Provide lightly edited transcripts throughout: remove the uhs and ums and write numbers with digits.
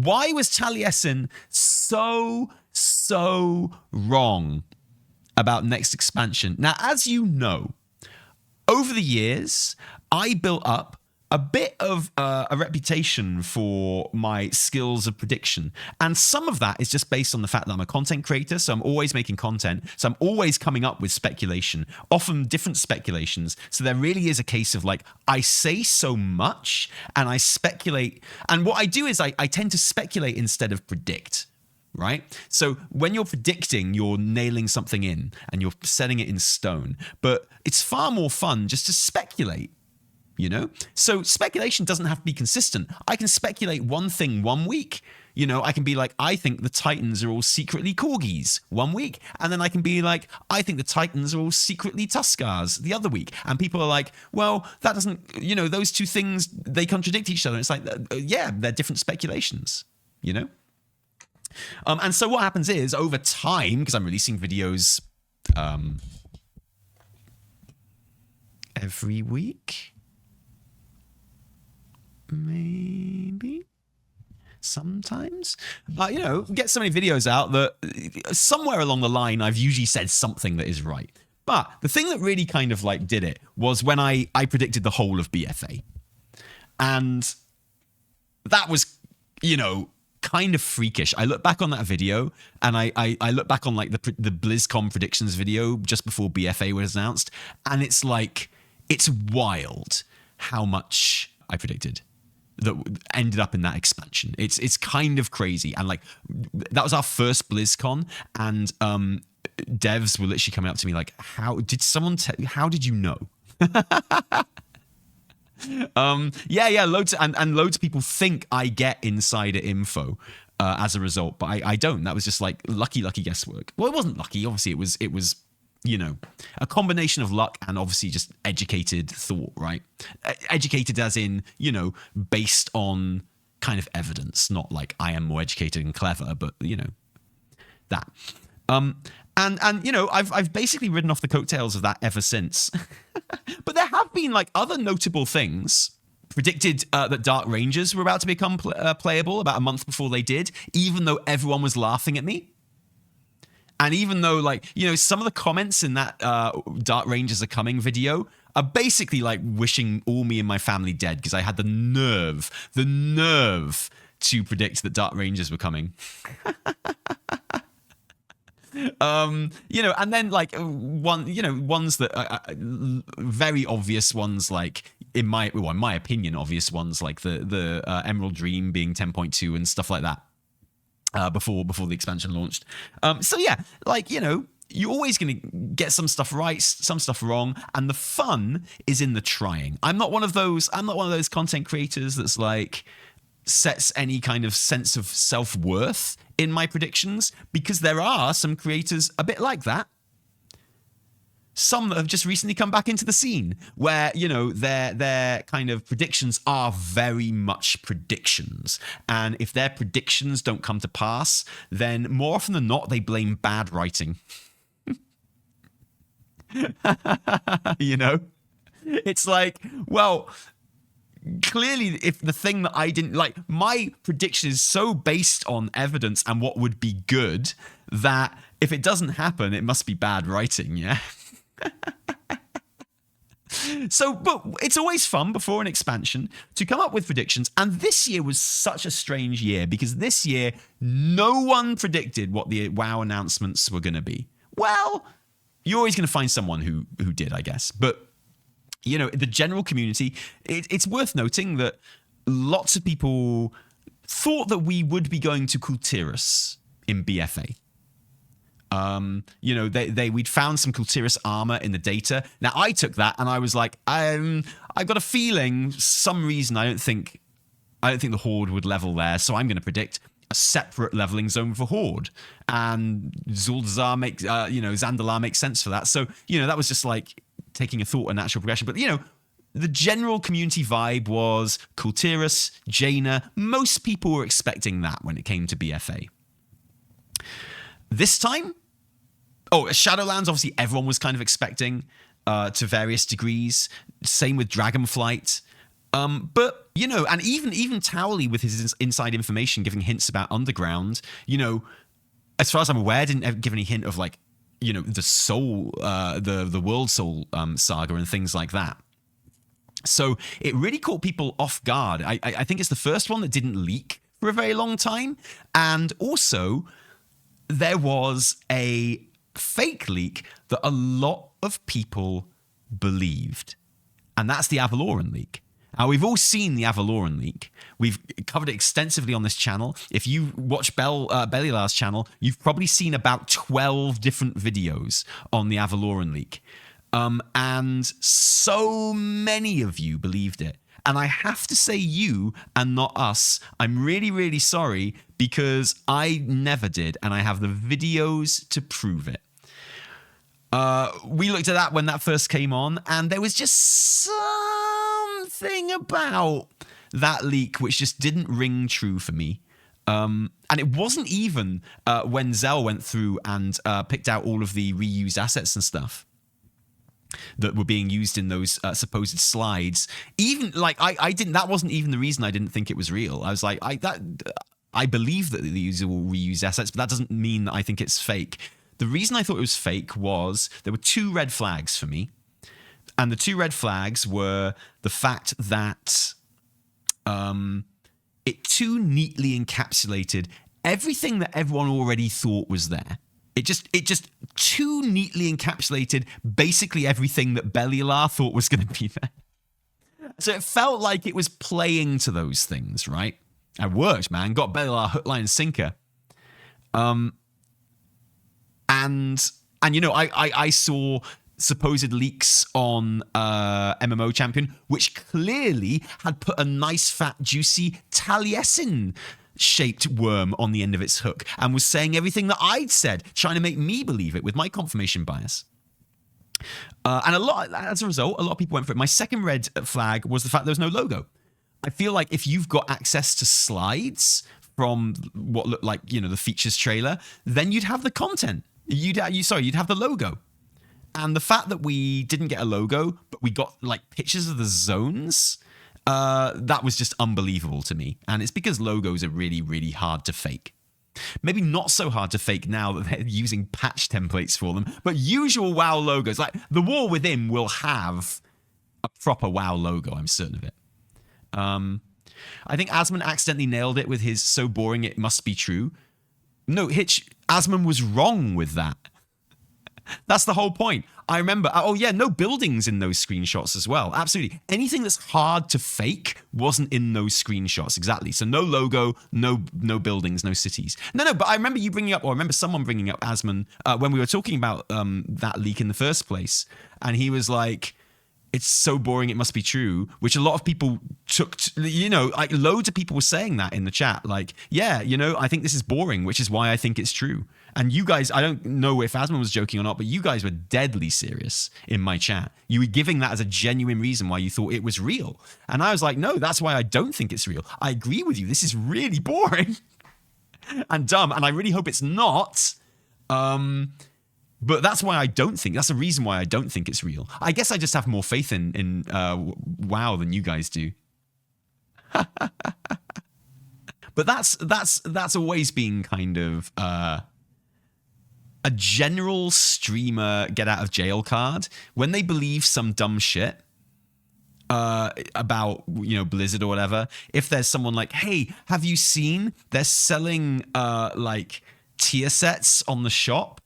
Why was Taliesin so wrong about next expansion? Now, as you know, over the years, I built up a bit of a reputation for my skills of prediction. And some of that is just based on the fact that I'm a content creator, so I'm always making content. So I'm always coming up with speculation, often different speculations. So there really is a case of like, I say so much and I speculate. And what I do is I tend to speculate instead of predict. Right? So when you're predicting, you're nailing something in and you're setting it in stone. But it's far more fun just to speculate. You know, so speculation doesn't have to be consistent. I can speculate one thing one week. You know, I can be like, I think the Titans are all secretly corgis one week. And then I can be like, I think the Titans are all secretly Tuskars the other week. And people are like, well, that doesn't, you know, those two things, they contradict each other. It's like, yeah, they're different speculations, you know? And so what happens is over time, because I'm releasing videos every week, maybe sometimes, you know, get so many videos out that somewhere along the line I've usually said something that is right. But the thing that really kind of like did it was when I predicted the whole of BFA, and that was, you know, kind of freakish. I look back on that video and I look back on like the BlizzCon predictions video just before BFA was announced, and it's like, it's wild how much I predicted that ended up in that expansion. It's kind of crazy. And like, that was our first BlizzCon, and devs were literally coming up to me like, how did you know? Loads of people think I get insider info as a result, but I don't. That was just like lucky guesswork. Well, it wasn't lucky. Obviously, it was you know, a combination of luck and obviously just educated thought, right? Educated as in, you know, based on kind of evidence, not like I am more educated and clever, but you know, that. And you know, I've basically ridden off the coattails of that ever since. But there have been like other notable things. Predicted that Dark Rangers were about to become playable about a month before they did, even though everyone was laughing at me. And even though, like, you know, some of the comments in that Dark Rangers are coming video are basically like wishing all me and my family dead, because I had the nerve to predict that Dark Rangers were coming. You know, and then like ones that very obvious ones, like in my opinion, obvious ones like the Emerald Dream being 10.2 and stuff like that. Before the expansion launched. So yeah, like, you know, you're always going to get some stuff right, some stuff wrong, and the fun is in the trying. I'm not one of those content creators that's like sets any kind of sense of self-worth in my predictions, because there are some creators a bit like that. Some that have just recently come back into the scene where, you know, their kind of predictions are very much predictions. And if their predictions don't come to pass, then more often than not, they blame bad writing. You know? It's like, well, clearly if the thing that I didn't like, my prediction is so based on evidence and what would be good that if it doesn't happen, it must be bad writing, yeah? So, but it's always fun before an expansion to come up with predictions. And this year was such a strange year, because this year, no one predicted what the WoW announcements were going to be. Well, you're always going to find someone who did, I guess. But, you know, the general community, it's worth noting that lots of people thought that we would be going to Kultiras in BFA. You know, we'd found some Kultiras armor in the data. Now I took that and I was like, I've got a feeling, some reason I don't think the Horde would level there, so I'm going to predict a separate leveling zone for Horde. And Zandalar makes sense for that. So, you know, that was just like taking a thought, a natural progression. But, you know, the general community vibe was Kultiras, Jaina. Most people were expecting that when it came to BFA. This time, Shadowlands, obviously everyone was kind of expecting to various degrees. Same with Dragonflight. But, you know, and even Tali with his inside information giving hints about Underground, you know, as far as I'm aware, didn't ever give any hint of like, you know, the soul, the World Soul Saga and things like that. So it really caught people off guard. I think it's the first one that didn't leak for a very long time. And also, there was a fake leak that a lot of people believed. And that's the Avaloran leak. Now, we've all seen the Avaloran leak. We've covered it extensively on this channel. If you watch Belialar's channel, you've probably seen about 12 different videos on the Avaloran leak. And so many of you believed it. And I have to say you and not us. I'm really, really sorry because I never did. And I have the videos to prove it. We looked at that when that first came on. And there was just something about that leak which just didn't ring true for me. And it wasn't even when Zell went through and picked out all of the reused assets and stuff that were being used in those supposed slides. Even like I didn't. That wasn't even the reason I didn't think it was real. I was like, I believe that these are all reused assets, but that doesn't mean that I think it's fake. The reason I thought it was fake was there were two red flags for me, and the two red flags were the fact that it too neatly encapsulated everything that everyone already thought was there. It just too neatly encapsulated basically everything that Belialar thought was going to be there. So it felt like it was playing to those things, right? It worked, man. Got Belialar hook, line, and sinker. And you know, I saw supposed leaks on MMO Champion, which clearly had put a nice, fat, juicy Taliesin shaped worm on the end of its hook and was saying everything that I'd said, trying to make me believe it with my confirmation bias. And as a result, a lot of people went for it. My second red flag was the fact there was no logo. I feel like if you've got access to slides from what looked like, you know, the features trailer, then you'd have the content. You'd have the logo. And the fact that we didn't get a logo, but we got like pictures of the zones, that was just unbelievable to me. And it's because logos are really, really hard to fake. Maybe not so hard to fake now that they're using patch templates for them, but usual WoW logos, like the War Within will have a proper WoW logo, I'm certain of it. I think Asmon accidentally nailed it with his "so boring it must be true." No, Hitch, Asmon was wrong with that. That's the whole point. I remember, no buildings in those screenshots as well. Absolutely. Anything that's hard to fake wasn't in those screenshots. Exactly. So no logo, no buildings, no cities. No, but I remember you bringing up, or I remember someone bringing up Asmon when we were talking about that leak in the first place. And he was like, it's so boring, it must be true, which a lot of people took, like loads of people were saying that in the chat. Like, yeah, I think this is boring, which is why I think it's true. And you guys, I don't know if Asmon was joking or not, but you guys were deadly serious in my chat. You were giving that as a genuine reason why you thought it was real. And I was like, no, that's why I don't think it's real. I agree with you. This is really boring and dumb. And I really hope it's not. But that's why I don't think, that's the reason why I don't think it's real. I guess I just have more faith in WoW than you guys do. But that's always been kind of a general streamer get out of jail card. When they believe some dumb shit about, Blizzard or whatever, if there's someone like, hey, have you seen they're selling like tier sets on the shop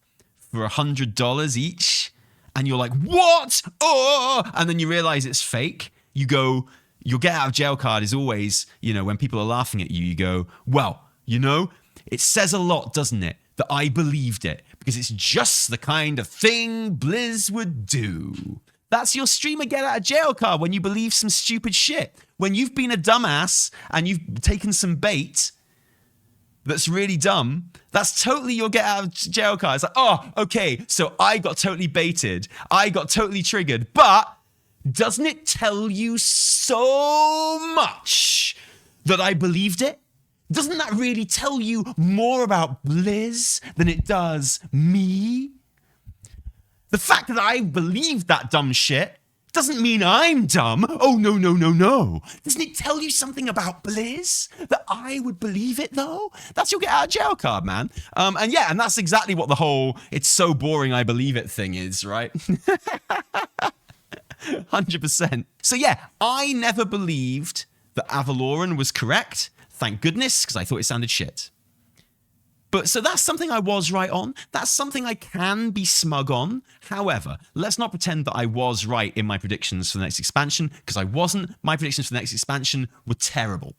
for $100 each, and you're like, what? Oh! And then you realize it's fake. You go, your get out of jail card is always, when people are laughing at you, you go, well, it says a lot, doesn't it, that I believed it, because it's just the kind of thing Blizz would do. That's your streamer get out of jail card when you believe some stupid shit. When you've been a dumbass and you've taken some bait that's really dumb, that's totally your get out of jail card. It's like, oh, okay, so I got totally baited. I got totally triggered. But doesn't it tell you so much that I believed it? Doesn't that really tell you more about Blizz than it does me? The fact that I believed that dumb shit doesn't mean I'm dumb. Oh, no, no, no, no. Doesn't it tell you something about Blizz? That I would believe it, though? That's your get out of jail card, man. And that's exactly what the whole "it's so boring I believe it" thing is, right? 100%. So yeah, I never believed that Avaloran was correct. Thank goodness, because I thought it sounded shit. But so that's something I was right on. That's something I can be smug on. However, let's not pretend that I was right in my predictions for the next expansion, because I wasn't. My predictions for the next expansion were terrible.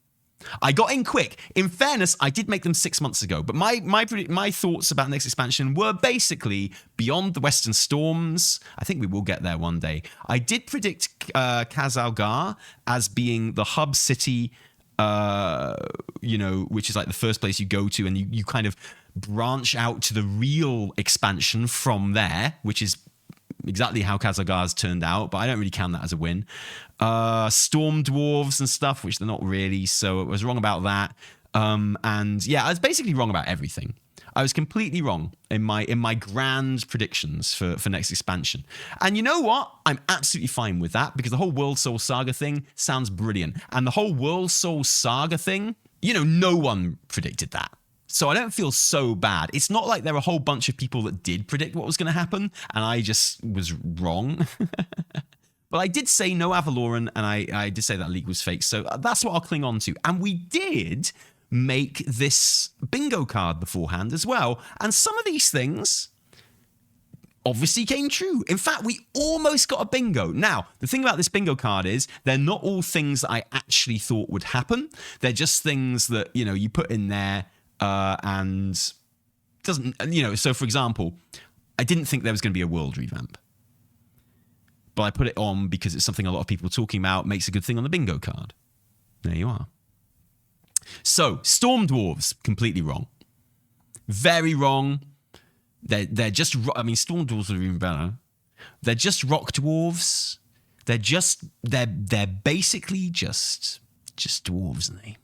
I got in quick. In fairness, I did make them 6 months ago, but my thoughts about the next expansion were basically Beyond the Western Storms. I think we will get there one day. I did predict Kazalgar as being the hub city, which is like the first place you go to, and you kind of branch out to the real expansion from there, which is exactly how Kazalgar's turned out, but I don't really count that as a win. Storm dwarves and stuff, which they're not really, so I was wrong about that. And yeah, I was basically wrong about everything. I was completely wrong in my grand predictions for next expansion. And you know what? I'm absolutely fine with that, because the whole World Soul Saga thing sounds brilliant. And the whole World Soul Saga thing, no one predicted that. So I don't feel so bad. It's not like there are a whole bunch of people that did predict what was going to happen, and I just was wrong. But I did say no Avaloran, and I did say that leak was fake. So that's what I'll cling on to. And we did make this bingo card beforehand as well. And some of these things obviously came true. In fact, we almost got a bingo. Now, the thing about this bingo card is they're not all things that I actually thought would happen. They're just things that, you put in there and doesn't, so for example, I didn't think there was going to be a world revamp. But I put it on because it's something a lot of people are talking about, makes a good thing on the bingo card. There you are. So, Storm Dwarves, completely wrong. Very wrong. They're just, Storm Dwarves are even better. They're just rock dwarves. They're basically just dwarves, aren't they?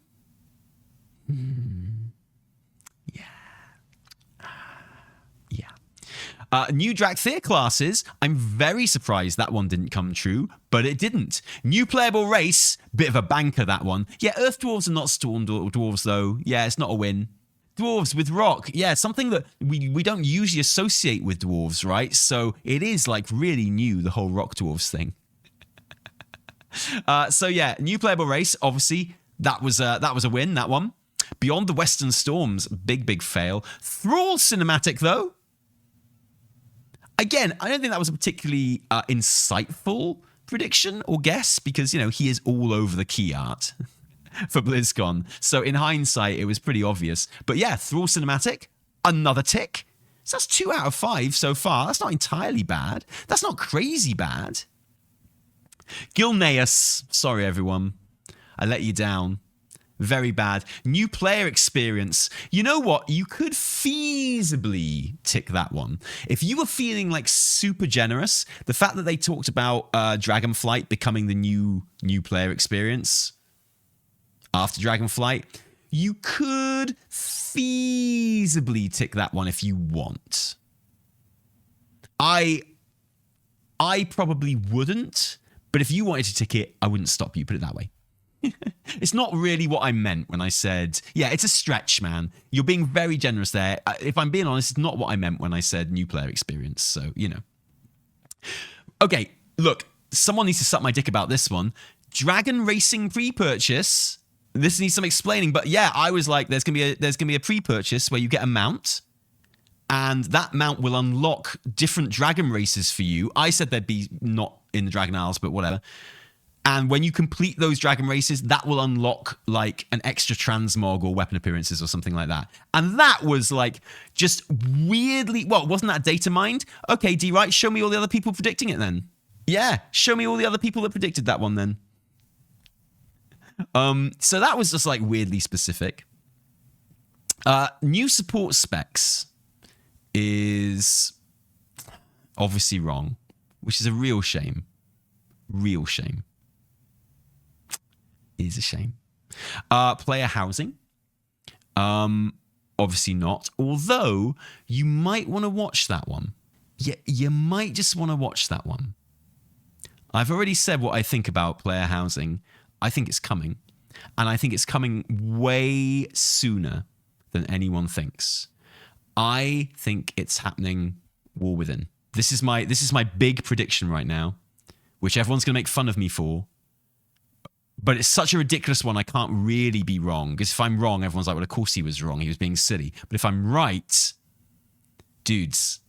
New Drakthir classes. I'm very surprised that one didn't come true, but it didn't. New playable race. Bit of a banker, that one. Yeah, Earth Dwarves are not Storm Dwarves, though. Yeah, it's not a win. Dwarves with rock. Yeah, something that we don't usually associate with dwarves, right? So it is like really new, the whole rock dwarves thing. So yeah, new playable race. Obviously, that was a win, that one. Beyond the Western Storms. Big fail. Thrall cinematic, though. Again, I don't think that was a particularly insightful prediction or guess, because, he is all over the key art for BlizzCon. So in hindsight, it was pretty obvious. But yeah, Thrall cinematic, another tick. So that's 2 out of 5 so far. That's not entirely bad. That's not crazy bad. Gilneas. Sorry, everyone. I let you down. Very bad. New player experience. You know what? You could feasibly tick that one. If you were feeling like super generous, the fact that they talked about Dragonflight becoming the new player experience after Dragonflight, you could feasibly tick that one if you want. I probably wouldn't, but if you wanted to tick it, I wouldn't stop you, put it that way. It's not really what I meant when I said, yeah, it's a stretch, man. You're being very generous there. If I'm being honest, it's not what I meant when I said new player experience. So, Okay, look, someone needs to suck my dick about this one. Dragon Racing pre-purchase. This needs some explaining, but yeah, I was like, there's gonna be a pre-purchase where you get a mount, and that mount will unlock different dragon races for you. I said they'd be not in the Dragon Isles, but whatever. And when you complete those dragon races, that will unlock like an extra transmog or weapon appearances or something like that. And that was like just weirdly, wasn't that data mined? Okay, D-Right, show me all the other people predicting it then. Yeah, show me all the other people that predicted that one then. So that was just like weirdly specific. New support specs is obviously wrong, which is a real shame. Real shame. It is a shame. Player housing. Obviously not. Although you might want to watch that one. Yeah, you might just want to watch that one. I've already said what I think about player housing. I think it's coming. And I think it's coming way sooner than anyone thinks. I think it's happening War Within. This is my big prediction right now, which everyone's going to make fun of me for. But it's such a ridiculous one, I can't really be wrong. Because if I'm wrong, everyone's like, well, of course he was wrong. He was being silly. But if I'm right, dudes,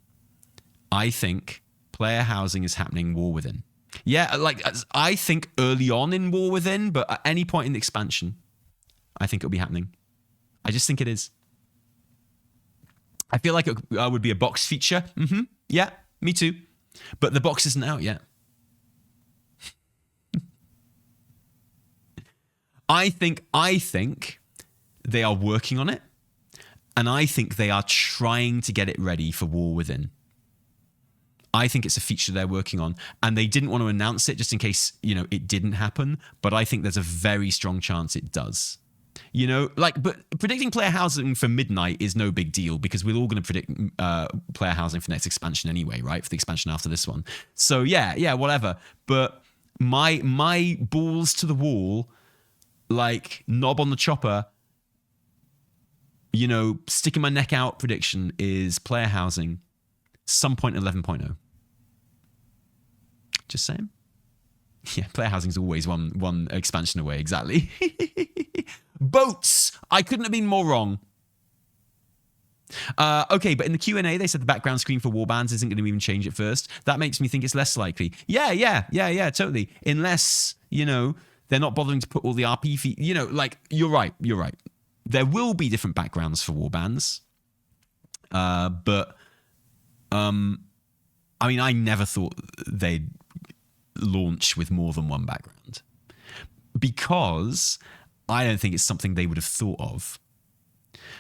I think player housing is happening War Within. Yeah, like, I think early on in War Within, but at any point in the expansion, I think it'll be happening. I just think it is. I feel like it would be a box feature. Yeah, me too. But the box isn't out yet. I think they are working on it, and I think they are trying to get it ready for War Within. I think it's a feature they're working on, and they didn't want to announce it just in case, it didn't happen, but I think there's a very strong chance it does. But predicting player housing for midnight is no big deal because we're all going to predict player housing for next expansion anyway, right? For the expansion after this one. So yeah, whatever. But my balls to the wall, like knob on the chopper, sticking my neck out prediction is player housing some point 11.0. Just saying. Yeah, player housing is always one expansion away, exactly. Boats! I couldn't have been more wrong. Okay, but in the Q&A, they said the background screen for warbands isn't going to even change at first. That makes me think it's less likely. Yeah, totally. Unless, they're not bothering to put all the RP feet. You're right. There will be different backgrounds for warbands. But I never thought they'd launch with more than one background. Because I don't think it's something they would have thought of.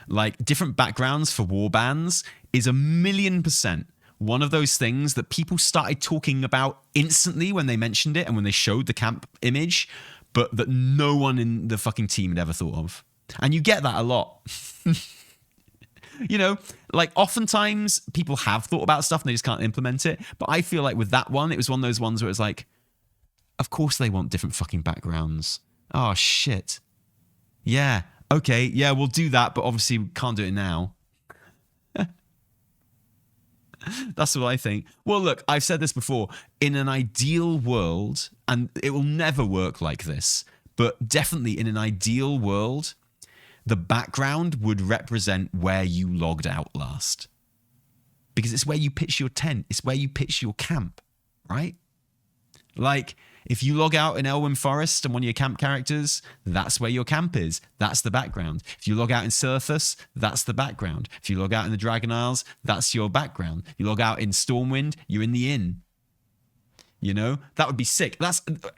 Like, different backgrounds for warbands is 1,000,000% one of those things that people started talking about instantly when they mentioned it and when they showed the camp image, but that no one in the fucking team had ever thought of. And you get that a lot. Oftentimes people have thought about stuff and they just can't implement it. But I feel like with that one, it was one of those ones where it's like, of course they want different fucking backgrounds. Oh, shit. Yeah. Okay. Yeah, we'll do that. But obviously we can't do it now. That's what I think. Well, look, I've said this before. In an ideal world, and it will never work like this, but definitely in an ideal world, the background would represent where you logged out last. Because it's where you pitch your tent. It's where you pitch your camp, right? Like, if you log out in Elwyn Forest and one of your camp characters, that's where your camp is. That's the background. If you log out in Sirthus, that's the background. If you log out in the Dragon Isles, that's your background. You log out in Stormwind, you're in the inn. That would be sick.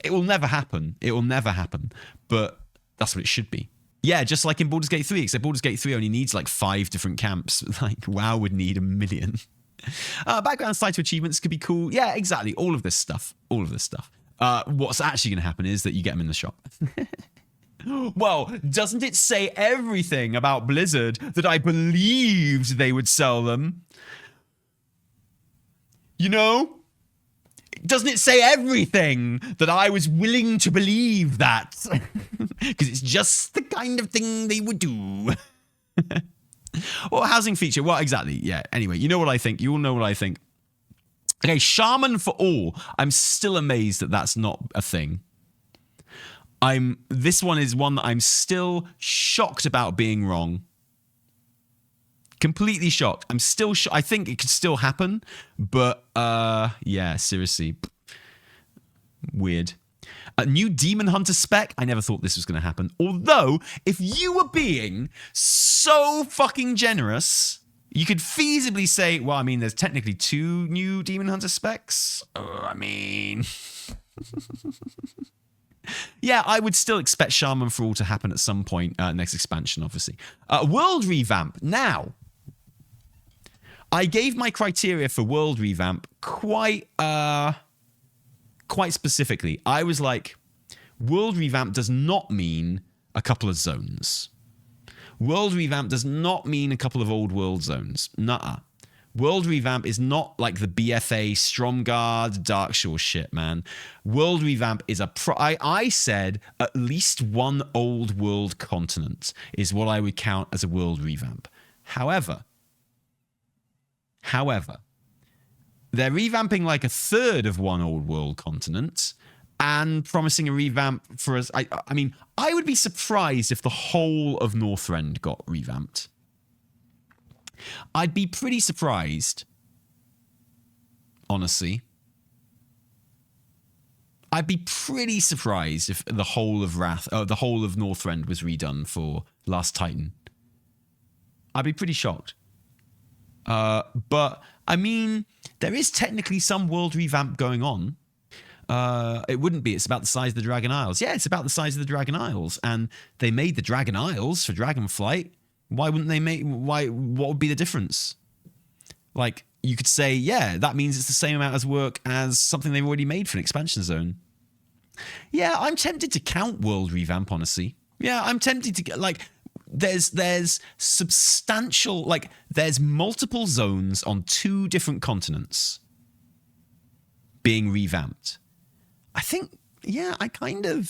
It will never happen. It will never happen. But that's what it should be. Yeah, just like in Baldur's Gate 3, except Baldur's Gate 3 only needs like 5 different camps. Like, WoW would need 1,000,000. Backgrounds tied to achievements could be cool. Yeah, exactly. All of this stuff. What's actually going to happen is that you get them in the shop. Well, doesn't it say everything about Blizzard that I believed they would sell them? Doesn't it say everything that I was willing to believe that? Because it's just the kind of thing they would do. Or housing feature. What exactly? Yeah, anyway, you know what I think. You all know what I think. Okay, Shaman for all. I'm still amazed that that's not a thing. This one is one that I'm still shocked about being wrong. Completely shocked. I'm still I think it could still happen, but yeah, seriously. Weird. A new Demon Hunter spec. I never thought this was going to happen. Although, if you were being so fucking generous, you could feasibly say, well, there's technically 2 new Demon Hunter specs. Yeah, I would still expect Shaman for All to happen at some point next expansion, obviously. World revamp. Now, I gave my criteria for world revamp quite specifically. I was like, world revamp does not mean a couple of zones. World revamp does not mean a couple of old world zones. Nuh-uh. World Revamp is not like the BFA, Stromgarde, Darkshore shit, man. World Revamp is I said at least one old world continent is what I would count as a World Revamp. However, they're revamping like a third of one old world continent and promising a revamp for us. I mean, I would be surprised if the whole of Northrend got revamped. I'd be pretty surprised, honestly. I'd be pretty surprised if the whole of the whole of Northrend was redone for Last Titan. I'd be pretty shocked. But I mean, there is technically some world revamp going on. It wouldn't be. It's about the size of the Dragon Isles. Yeah, it's about the size of the Dragon Isles, and they made the Dragon Isles for Dragonflight. Why wouldn't they make? What would be the difference? Like, you could say, yeah, that means it's the same amount of work as something they've already made for an expansion zone. Yeah, I'm tempted to count world revamp, honestly. Yeah, I'm tempted to get, like, there's substantial, like, there's multiple zones on 2 different continents being revamped. I think, yeah, I think I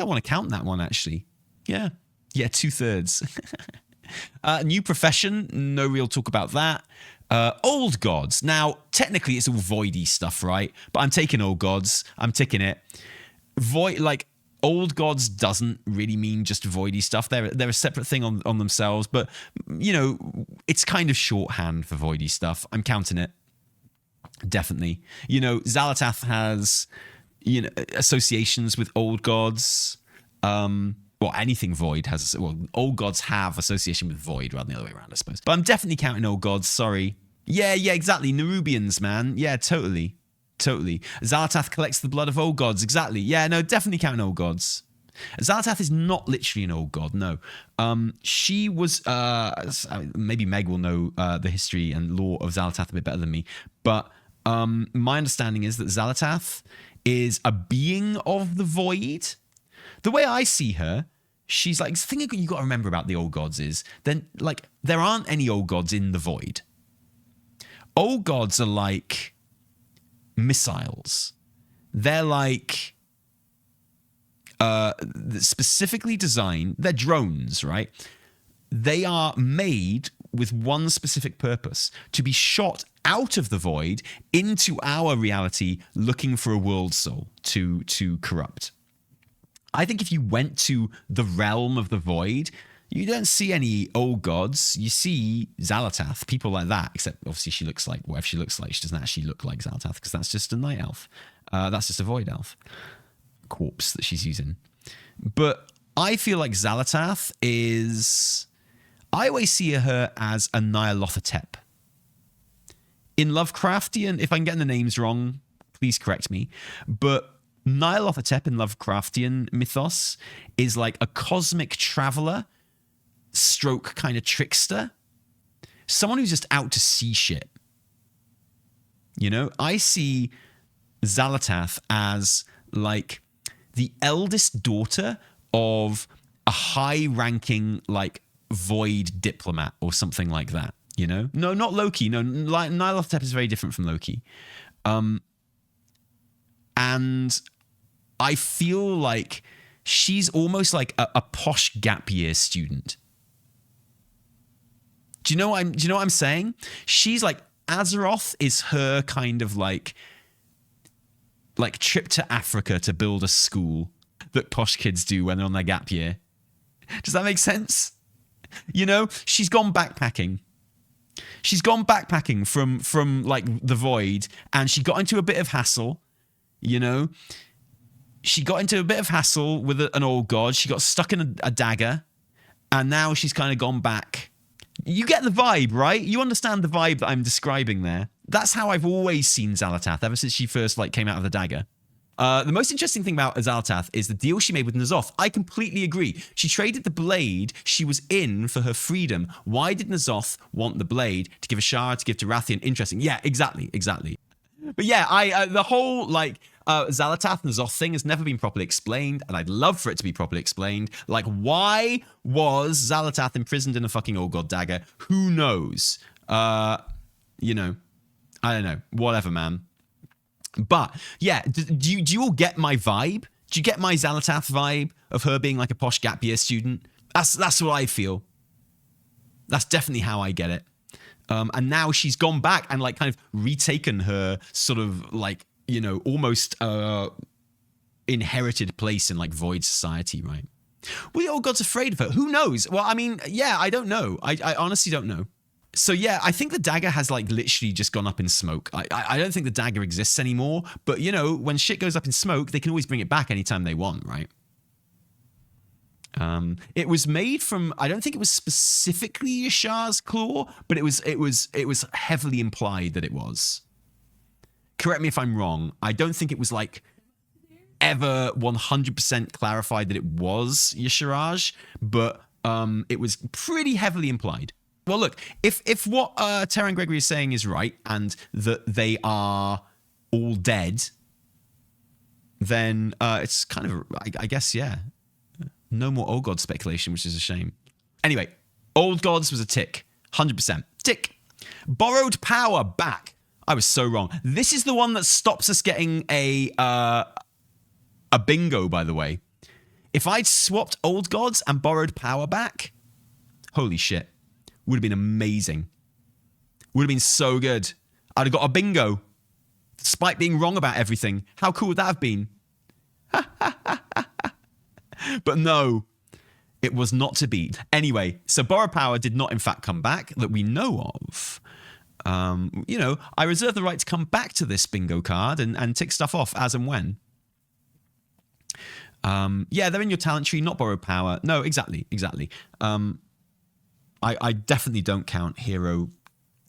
want to count that one, actually. Yeah, 2/3. New profession, no real talk about that. Old gods. Now, technically, it's all voidy stuff, right? But I'm taking old gods. I'm ticking it. Old gods doesn't really mean just voidy stuff. They're a separate thing on themselves. But, you know, it's kind of shorthand for voidy stuff. I'm counting it. Definitely. You know, Xalatath has, you know, associations with old gods. Well, anything void has... Well, old gods have association with void rather than the other way around, I suppose. But I'm definitely counting old gods, sorry. Yeah, exactly. Nerubians, man. Yeah, totally. Xalatath collects the blood of old gods, exactly. Yeah, no, definitely counting old gods. Xalatath is not literally an old god, no. She was... maybe Meg will know the history and lore of Xalatath a bit better than me. But my understanding is that Xalatath is a being of the void. The way I see her, she's like, the thing you got to remember about the old gods is, then, like, there aren't any old gods in the void. Old gods are like missiles. They're like specifically designed. They're drones, right? They are made with one specific purpose: to be shot out of the void into our reality, looking for a world soul to corrupt. I think if you went to the realm of the void, you don't see any old gods. You see Xalatath, people like that, except obviously she looks like whatever she looks like. She doesn't actually look like Xalatath because that's just a night elf. That's just a void elf corpse that she's using. But I feel like Xalatath is... I always see her as a Nyarlathotep. In Lovecraftian, if I'm getting the names wrong, please correct me, but Nyarlathotep in Lovecraftian mythos is like a cosmic traveler stroke kind of trickster. Someone who's just out to see shit. You know, I see Xalatath as like the eldest daughter of a high-ranking like void diplomat or something like that. You know? No, not Loki. No, Nyarlathotep is very different from Loki. And I feel like she's almost like a posh gap year student. Do you know what I'm saying? She's like, Azeroth is her kind of like trip to Africa to build a school that posh kids do when they're on their gap year. Does that make sense? You know, she's gone backpacking. She's gone backpacking from like the void, and she got into a bit of hassle. You know, she got into a bit of hassle with an old god. She got stuck in a dagger, and now she's kind of gone back. You get the vibe, right? You understand the vibe that I'm describing there. That's how I've always seen Xalatath ever since she first like came out of the dagger. The most interesting thing about Xalatath is the deal she made with N'Zoth. I completely agree. She traded the blade she was in for her freedom. Why did N'Zoth want the blade? To give a shard, to give to Rathian? Interesting. Yeah, exactly. But yeah, the whole like Xalatath and Zoth thing has never been properly explained, and I'd love for it to be properly explained. Like, why was Xalatath imprisoned in a fucking Old God dagger? Who knows? You know, I don't know. Whatever, man. But yeah, do you all get my vibe? Do you get my Xalatath vibe of her being like a posh gap year student? That's what I feel. That's definitely how I get it. And now she's gone back and like kind of retaken her sort of like, you know, almost inherited place in like Void society, right? Were the Old Gods afraid of her? Who knows? Well, I mean, yeah, I don't know. I honestly don't know. So yeah, I think the dagger has like literally just gone up in smoke. I don't think the dagger exists anymore, but you know, when shit goes up in smoke, they can always bring it back anytime they want, right? It was made from, I don't think it was specifically Yashar's claw, but it was heavily implied that it was. Correct me if I'm wrong. I don't think it was like ever 100% clarified that it was Yasharaj, but it was pretty heavily implied. Well, look, if what Terran Gregory is saying is right and that they are all dead, then it's kind of, I guess, yeah. No more Old God speculation, which is a shame. Anyway, Old Gods was a tick. 100%. Tick. Borrowed power back. I was so wrong. This is the one that stops us getting a bingo, by the way. If I'd swapped Old Gods and borrowed power back, holy shit. Would have been amazing. Would have been so good. I'd have got a bingo. Despite being wrong about everything. How cool would that have been? But no, it was not to be. Anyway, so borrowed power did not in fact come back that we know of. You know, I reserve the right to come back to this bingo card and tick stuff off as and when. Yeah, they're in your talent tree, not borrowed power. No, exactly. I definitely don't count hero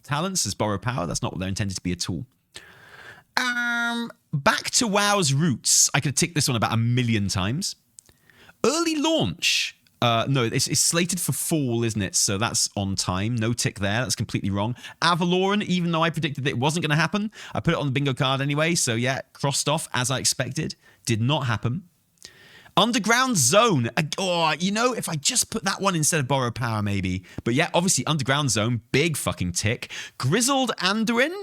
talents as borrowed power. That's not what they're intended to be at all. Back to WoW's roots. I could have ticked this one about 1 million times. Early launch. No, it's slated for fall, isn't it? So that's on time. No tick there. That's completely wrong. Avaloran, even though I predicted that it wasn't going to happen, I put it on the bingo card anyway. So yeah, crossed off as I expected. Did not happen. Underground Zone. Oh, you know, if I just put that one instead of borrowed power, maybe. But yeah, obviously Underground Zone, big fucking tick. Grizzled Anduin,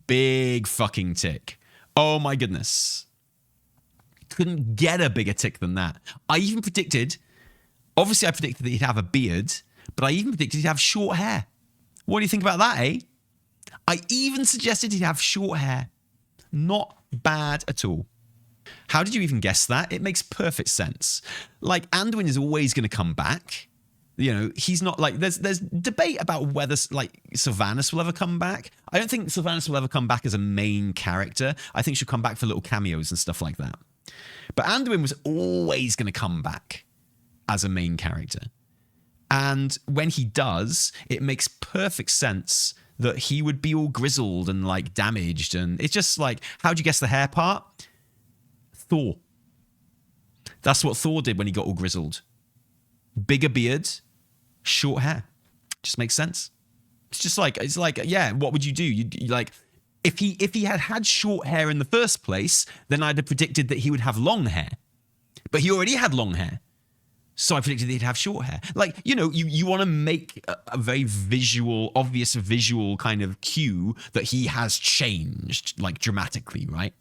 big fucking tick. Oh my goodness. Couldn't get a bigger tick than that. I even predicted, obviously I predicted that he'd have a beard, but I even predicted he'd have short hair. What do you think about that, eh? I even suggested he'd have short hair. Not bad at all. How did you even guess that? It makes perfect sense. Like, Anduin is always going to come back. You know, he's not like, there's debate about whether like Sylvanas will ever come back. I don't think Sylvanas will ever come back as a main character. I think she'll come back for little cameos and stuff like that. But Anduin was always going to come back as a main character. And when he does, it makes perfect sense that he would be all grizzled and like damaged. And it's just like, how'd you guess the hair part? Thor. That's what Thor did when he got all grizzled. Bigger beard, short hair. Just makes sense. It's like, yeah, what would you do? You like, if he had short hair in the first place, then I'd have predicted that he would have long hair. But he already had long hair. So I predicted that he'd have short hair. Like, you know, you want to make a very obvious visual kind of cue that he has changed, like, dramatically, right?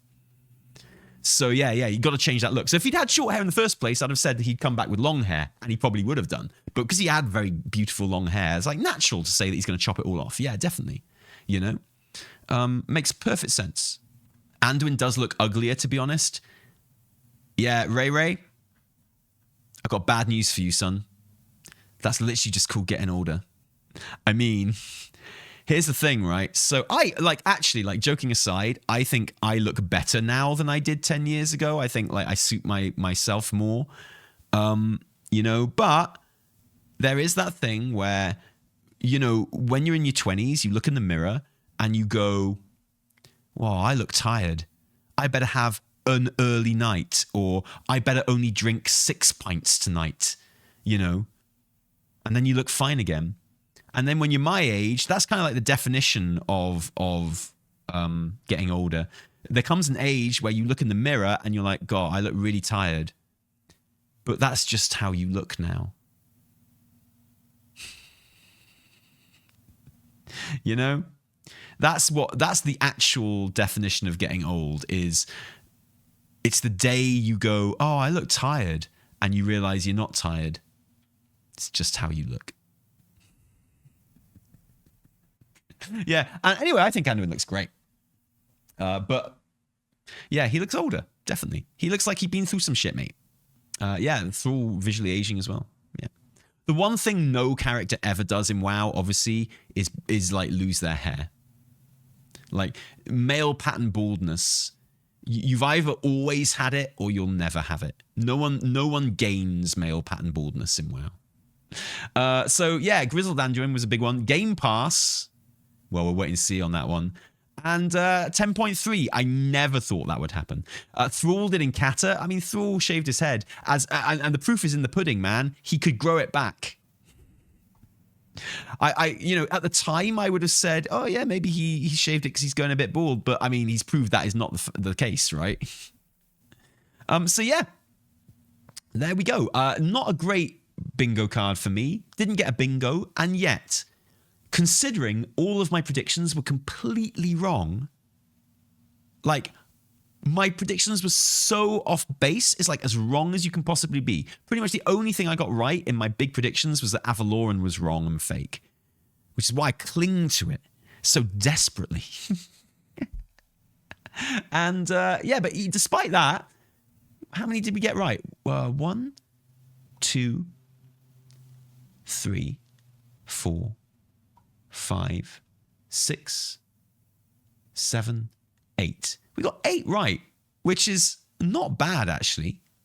So yeah, you got to change that look. So if he'd had short hair in the first place, I'd have said that he'd come back with long hair, and he probably would have done. But because he had very beautiful long hair, it's like natural to say that he's going to chop it all off. Yeah, definitely. You know, makes perfect sense. Anduin does look uglier, to be honest. Yeah, Ray, I've got bad news for you, son. That's literally just called getting older. I mean, here's the thing, right? So joking aside, I think I look better now than I did 10 years ago. I think like I suit myself more, you know, but there is that thing where, you know, when you're in your 20s, you look in the mirror and you go, well, I look tired. I better have an early night, or I better only drink 6 pints tonight, you know, and then you look fine again. And then when you're my age, that's kind of like the definition of getting older. There comes an age where you look in the mirror and you're like, God, I look really tired. But that's just how you look now. You know? That's the actual definition of getting old is it's the day you go, oh, I look tired, and you realize you're not tired. It's just how you look. Yeah. And anyway, I think Anduin looks great. But yeah, he looks older, definitely. He looks like he'd been through some shit, mate. Yeah, Thrall visually aging as well. Yeah. The one thing no character ever does in WoW, obviously, is like lose their hair. Like male pattern baldness, you've either always had it or you'll never have it. No one gains male pattern baldness in WoW. So yeah, Grizzled Anduin was a big one. Game Pass, well, we're waiting to see on that one. And 10.3, I never thought that would happen. Thrall did in Kata. I mean, Thrall shaved his head, and the proof is in the pudding, man. He could grow it back. At the time, I would have said, oh yeah, maybe he shaved it because he's going a bit bald. But I mean, he's proved that is not the case, right? So yeah, there we go. Not a great bingo card for me. Didn't get a bingo, and yet, considering all of my predictions were completely wrong, like my predictions were so off base, it's like as wrong as you can possibly be. Pretty much the only thing I got right in my big predictions was that Avaloran was wrong and fake, which is why I cling to it so desperately. And yeah, but despite that, how many did we get right? 1, 2, 3, 4, 5, 6, 7, 8. We got 8 right, which is not bad, actually.